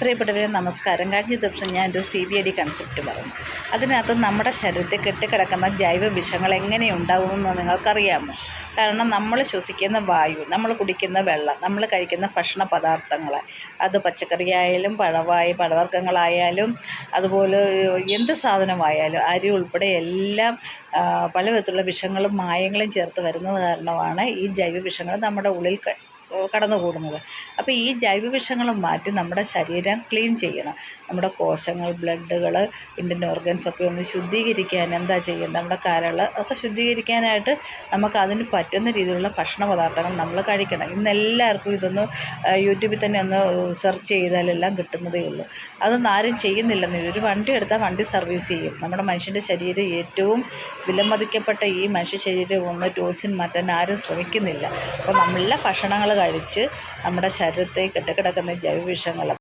പ്രിയപ്പെട്ടവരെ നമസ്കാരം. കഴിഞ്ഞ ദിവസം ഞാനൊരു CBD കൺസെപ്റ്റ് പറഞ്ഞു. അതിനകത്ത് നമ്മുടെ ശരീരത്തിൽ കെട്ടിക്കിടക്കുന്ന ജൈവ വിഷങ്ങൾ എങ്ങനെയുണ്ടാകുമെന്ന് നിങ്ങൾക്കറിയാമോ? കാരണം നമ്മൾ ശ്വസിക്കുന്ന വായു, നമ്മൾ കുടിക്കുന്ന വെള്ളം, നമ്മൾ കഴിക്കുന്ന ഭക്ഷണ പദാർത്ഥങ്ങൾ, അത് പച്ചക്കറിയായാലും പഴവർഗ്ഗങ്ങളായാലും അതുപോലെ എന്ത് സാധനമായാലും അരി ഉൾപ്പെടെ എല്ലാം പല വിധത്തിലുള്ള വിഷങ്ങളും മായങ്ങളും ചേർത്ത് വരുന്നത് കാരണമാണ് ഈ ജൈവ വിഷങ്ങൾ നമ്മുടെ ഉള്ളിൽ കടന്നുകൂടുന്നത്. അപ്പോൾ ഈ ജൈവ വിഷങ്ങൾ മാറ്റി നമ്മുടെ ശരീരം ക്ലീൻ ചെയ്യണം. നമ്മുടെ കോശങ്ങൾ, ബ്ലഡുകൾ, ഇന്റേൺ ഓർഗൻസൊക്കെ ഒന്ന് ശുദ്ധീകരിക്കാൻ എന്താ ചെയ്യേണ്ടത്? നമ്മുടെ കരൾ ഒക്കെ ശുദ്ധീകരിക്കാനായിട്ട് നമുക്ക് അതിന് പറ്റുന്ന രീതിയിലുള്ള ഭക്ഷണ പദാർത്ഥങ്ങൾ നമ്മൾ കഴിക്കണം. ഇന്നെല്ലാവർക്കും ഇതൊന്ന് യൂട്യൂബിൽ തന്നെ ഒന്ന് സെർച്ച് ചെയ്താലെല്ലാം കിട്ടുന്നതേ ഉള്ളൂ. അതൊന്നും ആരും ചെയ്യുന്നില്ലെന്ന്. ഒരു വണ്ടി എടുത്താൽ വണ്ടി സർവീസ് ചെയ്യും. നമ്മുടെ മനുഷ്യൻ്റെ ശരീരം ഏറ്റവും വിലമതിക്കപ്പെട്ട ഈ മനുഷ്യ ശരീരം ഒന്ന് ടോക്സിൻ മാറ്റാൻ ആരും ശ്രമിക്കുന്നില്ല. അപ്പോൾ നല്ല ഭക്ഷണങ്ങൾ കഴിച്ച് നമ്മുടെ ശരീരത്തെ കെട്ടിക്കിടക്കുന്ന ജൈവ വിഷങ്ങൾ